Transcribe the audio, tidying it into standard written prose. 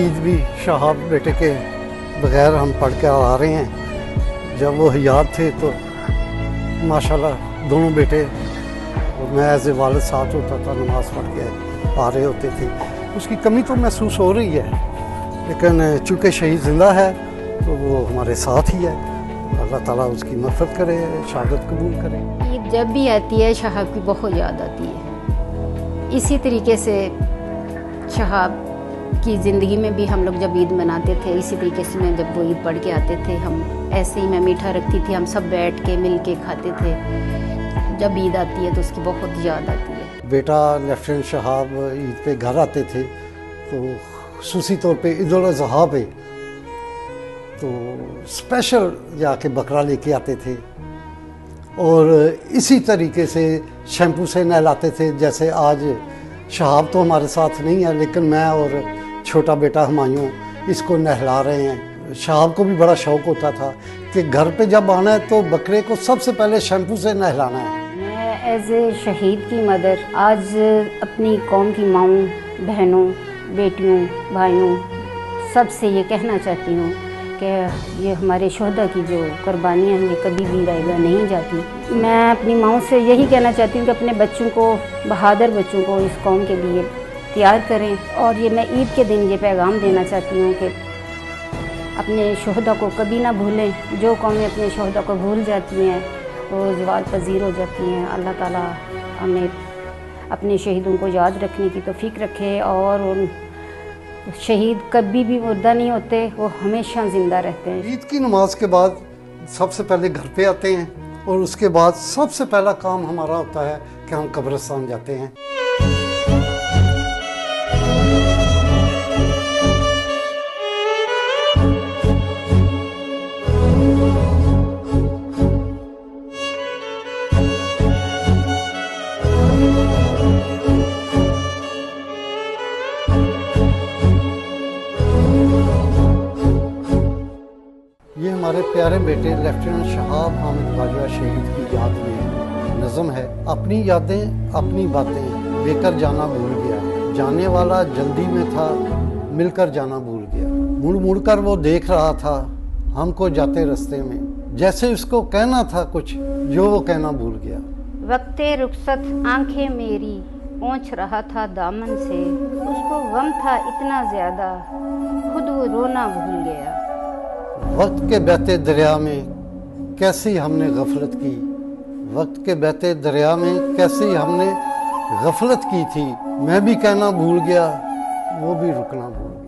ईद भी शहाब बेटे के बगैर हम पढ़ के आ रहे हैं। जब वो हयात थे तो माशाल्लाह दोनों बेटे और मैं एज ए वालिद साथ होता था, नमाज़ पढ़ के आ रहे होते थे। उसकी कमी तो महसूस हो रही है, लेकिन चूँकि शहीद ज़िंदा है तो वो हमारे साथ ही है। अल्लाह ताला उसकी मग़फ़िरत करे, शहादत कबूल करे। ईद जब भी आती है शहाब की बहुत याद आती है। इसी तरीके से शहाब की ज़िंदगी में भी हम लोग जब ईद मनाते थे, इसी तरीके से मैं जब वो ईद पढ़ के आते थे, हम ऐसे ही मैं मीठा रखती थी, हम सब बैठ के मिल के खाते थे। जब ईद आती है तो उसकी बहुत याद आती है। बेटा लेफ्टिनेंट शहाब ईद पे घर आते थे तो खुसूसी तौर पे ईद उल अज़हा पे तो स्पेशल जाके बकरा लेके आते थे और इसी तरीके से शैम्पू से नहलाते थे। जैसे आज शहाब तो हमारे साथ नहीं है, लेकिन मैं और छोटा बेटा हुमायूं इसको नहला रहे हैं। शहाब को भी बड़ा शौक़ होता था कि घर पे जब आना है तो बकरे को सबसे पहले शैम्पू से नहलाना है। मैं एज ए शहीद की मदर आज अपनी कौम की माँओं, बहनों, बेटियों, भाइयों सबसे ये कहना चाहती हूँ कि ये हमारे शोहदा की जो कुर्बानियाँ हैं ये कभी भी रायगा नहीं जाती। मैं अपनी माँओं से यही कहना चाहती हूँ कि अपने बच्चों को, बहादुर बच्चों को इस कौम के लिए तैयार करें। और ये मैं ईद के दिन ये पैगाम देना चाहती हूँ कि अपने शोहदा को कभी ना भूलें। जो कौमें अपने शोहदा को भूल जाती हैं वो ज़वाल पज़ीर हो जाती हैं। अल्लाह ताला हमें अपने शहीदों को याद रखने की तौफ़ीक रखे और उन शहीद कभी भी मुर्दा नहीं होते, वो हमेशा ज़िंदा रहते हैं। ईद की नमाज के बाद सबसे पहले घर पे आते हैं और उसके बाद सबसे पहला काम हमारा होता है कि हम कब्रिस्तान जाते हैं। ये हमारे प्यारे बेटे लेफ्टिनेंट शहाब हामिद बाजवा शहीद की याद में नज़म है। अपनी यादें अपनी बातें लेकर जाना भूल गया, जाने वाला जल्दी में था मिलकर जाना भूल गया। मुड़ मुड़ कर वो देख रहा था हमको जाते रास्ते में, जैसे उसको कहना था कुछ जो वो कहना भूल गया। वक्ते रुखसत आंखें मेरी पोंछ रहा था दामन से, उसको गम था इतना ज़्यादा खुद वो रोना भूल गया। वक्त के बहते दरिया में कैसी हमने गफलत की, वक्त के बहते दरिया में कैसी हमने गफलत की थी। मैं भी कहना भूल गया, वो भी रुकना भूल गया।